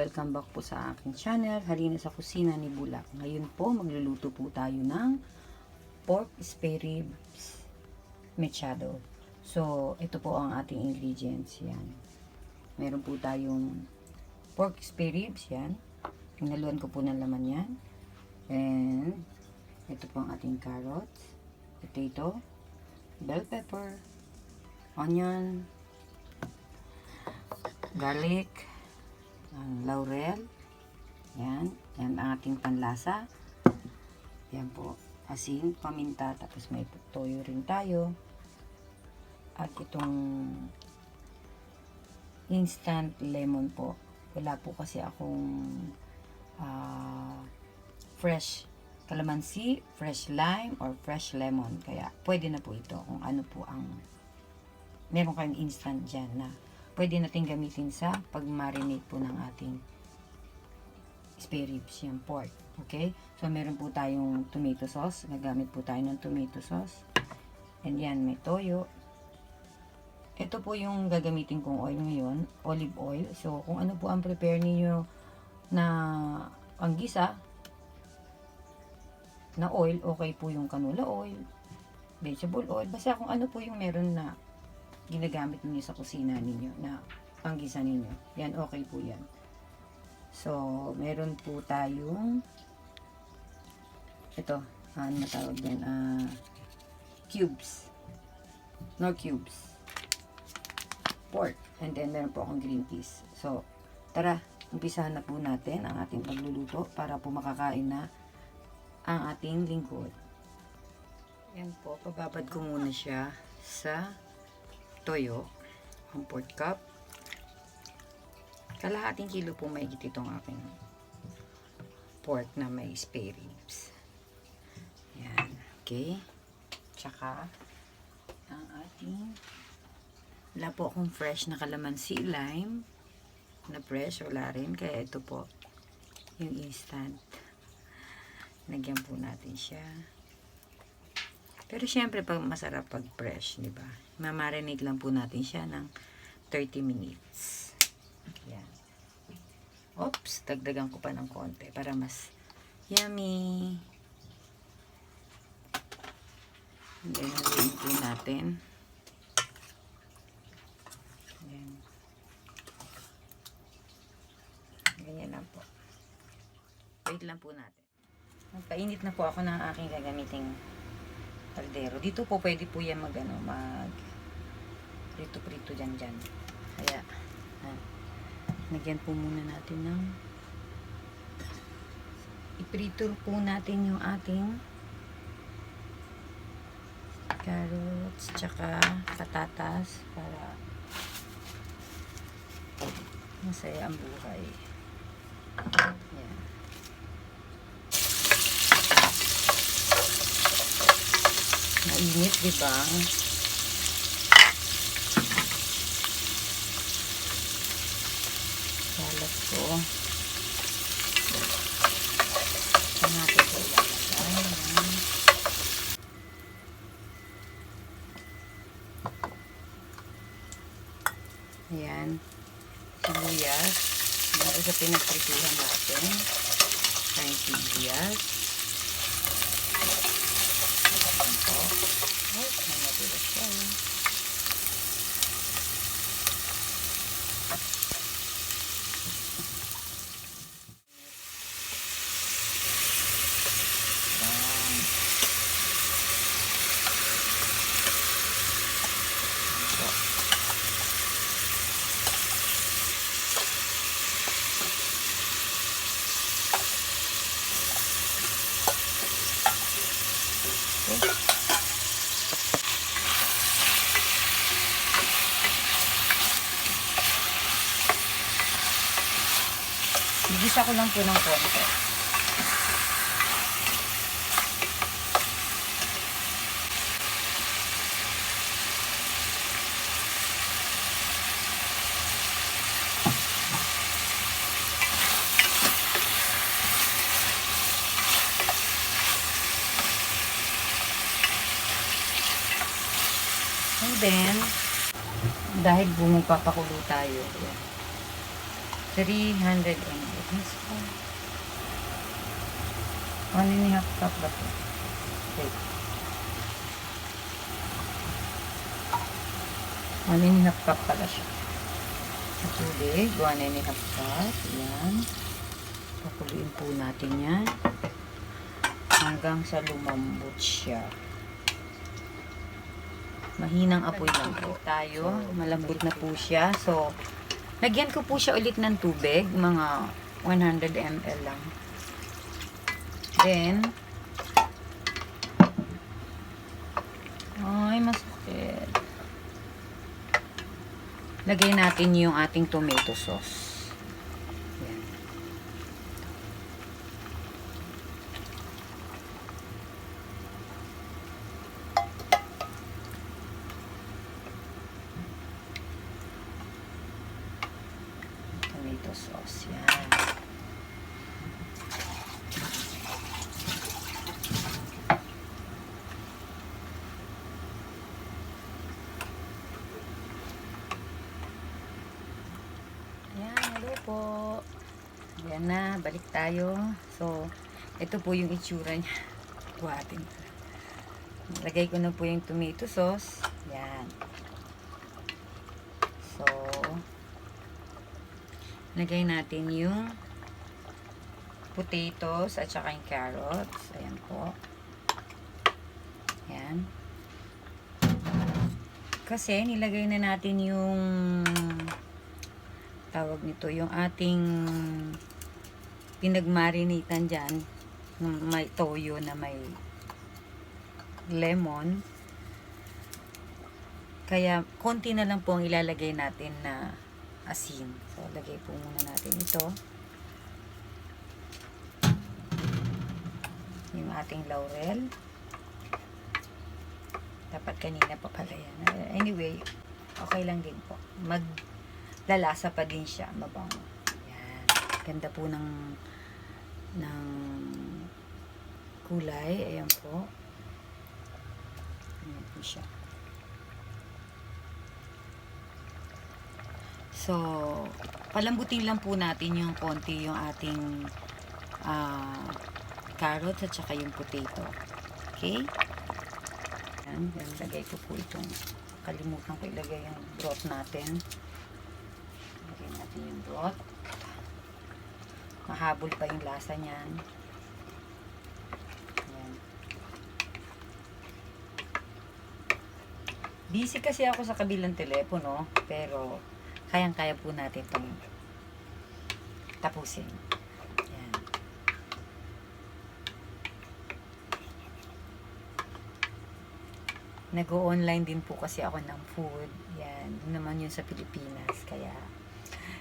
Welcome back po sa aking channel, Halina sa Kusina ni Bulak. Ngayon po, magluluto po tayo ng pork spare ribs mechado. So, ito po ang ating ingredients. Yan. Meron po tayong pork spare ribs. Yan. Hinaluan ko po ng laman yan. And, ito po ang ating carrots, potato, bell pepper, onion, garlic, laurel, yan ang ating panlasa, yan po, asin, paminta, tapos may toyo rin tayo, at itong instant lemon po. Wala po kasi akong fresh calamansi, fresh lime, or fresh lemon, kaya pwede na po ito kung ano po ang meron kayong instant dyan na pwede natin gamitin sa pag-marinate po ng ating spare ribs, yung pork. Okay? So, meron po tayong tomato sauce. Nagamit po tayo ng tomato sauce. And yan, may toyo. Ito po yung gagamitin kong oil ngayon, olive oil. So, kung ano po ang prepare niyo na panggisa na oil, okay po yung canola oil, vegetable oil. Basta kung ano po yung meron na ginagamit niyo sa kusina ninyo na panggisa ninyo. Yan, okay po yan. So, meron po tayong ito, ano matawag yan? Cubes. No cubes. Pork. And then, meron po akong green peas. So, tara, umpisahan na po natin ang ating pagluluto para po makakain na ang ating lingkod. Yan po, pababad ko muna siya sa toyo, 1/4 cup. Kalahating kilo po maigit itong aking pork na may spare ribs. Yan, okay. Tsaka, ang ating, wala po akong fresh na calamansi, lime, na fresh, wala rin. Kaya ito po, yung instant. Nagyan po natin siya. Pero syempre, pag masarap pag fresh, di ba? Mamarinate lang po natin siya ng 30 minutes. Yan. Oops, dagdagan ko pa ng konti para mas yummy. And then, haluin po natin. Yan. Ganyan lang po. Wait lang po natin. Magpainit na po ako ng aking gagamiting kaldero. Dito po pwede po yan mag prito-prito dyan. Kaya, nagyan po muna natin ng iprito po natin yung ating carrots tsaka patatas para masaya ang buhay. Yan. Mainit, diba? Salat ko. Ito natin ito ilalagay. Ayan. Sibuyas. Ito sa pinagprituhan natin. Ayan, sibuyas. Gisa ko lang po ng konti. And then, dahil bumupapakulo tayo, 300 ml. Yes po. 1.5 cup ba ito? Wait. 1.5 cup pala siya. Sa tubig, 1.5 cup. Yan. Pakuluin po natin yan. Hanggang sa lumambot siya. Mahinang apoy lang po tayo. Malambot na po siya. So, lagyan ko po siya ulit ng tubig. Mga 100 ml lang. Then, ay, masakit. Lagay natin yung ating tomato sauce. Yan. Tomato sauce. Yan. Hello po. Ayan na, balik tayo. So, ito po yung itsura niya. Buhatin ko. Lagay ko na po yung tomato sauce. Yan. So, lagay natin yung potatoes at saka yung carrots. Ayan po. Ayan. Kasi, nilagay na natin yung tawag nito, yung ating pinagmarinitan dyan, may toyo na may lemon. Kaya, konti na lang po ang ilalagay natin na asin. So, lagay po muna natin ito. Yung ating laurel. Dapat kanina pa pala yan. Anyway, okay lang din po. Lalasa pa din siya, mabango. Yan. Ganda po ng kulay. Ayan po. Ayan po siya. So, palambutin lang po natin yung konti yung ating carrots at saka yung potato. Okay? Yan. Lagay ko po itong, kalimutan ko ilagay yung broth natin. Lagyan natin yung broth. Mahabol pa yung lasa niyan. Ayan. Busy kasi ako sa kabilang telepono, pero kayang-kaya po natin itong tapusin. Ayan. Nag-o-online din po kasi ako ng food. Yan. Yun naman yun sa Pilipinas. Kaya,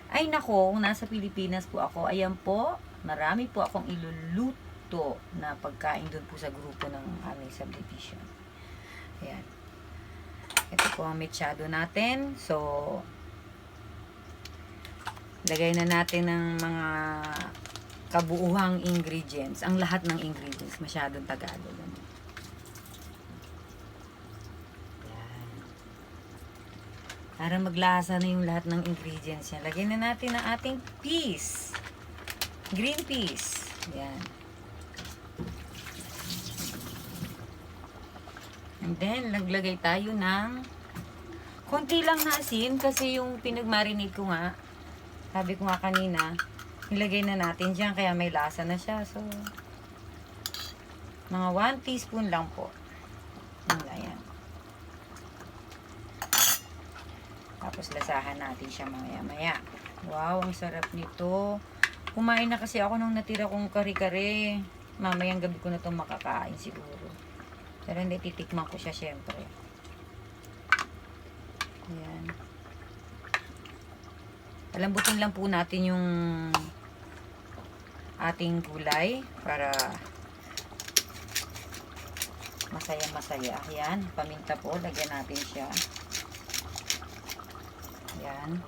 ay nako, kung nasa Pilipinas po ako, ayan po, marami po akong iluluto na pagkain doon po sa grupo ng aming subdivision. Ayan. Ito po ang mechado natin. So, lagay na natin ng mga kabuuhang ingredients. Ang lahat ng ingredients, masyadong Tagalog. Para maglasa na yung lahat ng ingredients niya. Lagyan na natin ang ating peas. Green peas. Yan. And then, naglagay tayo ng konti lang na asin kasi yung pinagmarinate ko nga, sabi ko nga kanina, nilagay na natin dyan kaya may lasa na siya. So, mga 1 teaspoon lang po. Ayan. Tapos lasahan natin siya maya-maya. Wow, ang sarap nito. Kumain na kasi ako nung natira kong kare-kare. Mamayang gabi ko na itong makakain siguro. Pero hindi, titikman ko siya syempre. Ayan. Palambutin lang po natin yung ating gulay para masaya-masaya. Ayan, paminta po. Lagyan natin siya. Yan.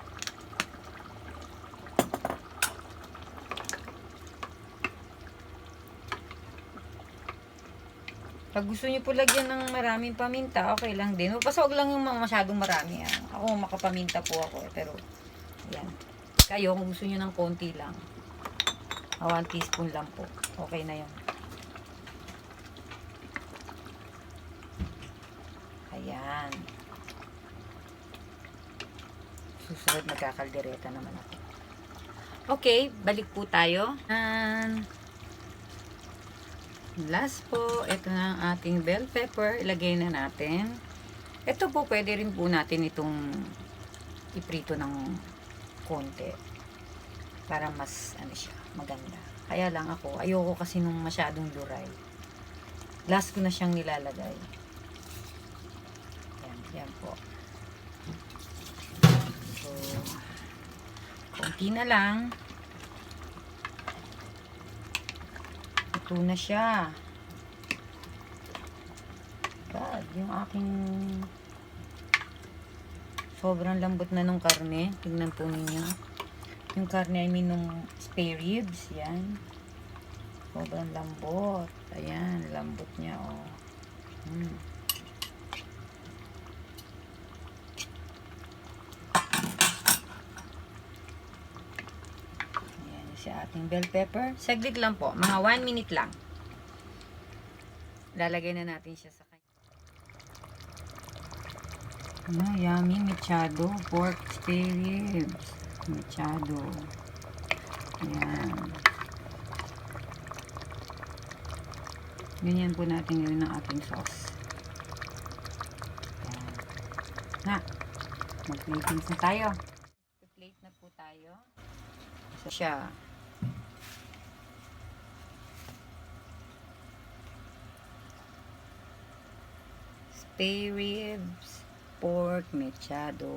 Pag gusto niyo po lagyan ng maraming paminta, okay lang din. Basta wag lang yung masyadong marami. Ako makapaminta po ako. Pero, yan. Kayo, kung gusto nyo ng konti lang. 1 teaspoon lang po. Okay na yun. Ayan. Susunod, magkakaldereta naman ako. Okay, balik po tayo. And last po, ito na ang ating bell pepper. Ilagay na natin. Ito po, pwede rin po natin itong iprito ng konti. Para mas, ano siya, maganda. Kaya lang ako, ayoko kasi nung masyadong luray. Last ko na siyang nilalagay. Yan, yan po. So, konti na lang. Ito na siya. God, yung aking sobrang lambot na nung karne. Tignan po ninyo. Yung karne, I mean, nung spare ribs. Yan. Sobrang lambot. Ayan, lambot niya, oh. Ayan, si ating bell pepper. Saglit lang po. Mga 1 minute lang. Lalagay na natin siya sa kanya. Yummy mechado pork spare ribs. Mechado. Ayan. Ganyan po natin yun ng ating sauce. Ayan. Na, mag-plating na tayo. Plate na po tayo. So siya. Spare ribs, pork mechado.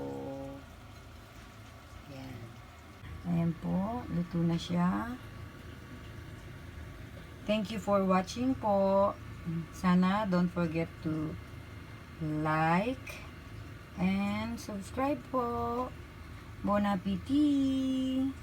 Ayan. Ayan po, luto na siya. Thank you for watching po. Sana don't forget to like and subscribe po. Bon appetit!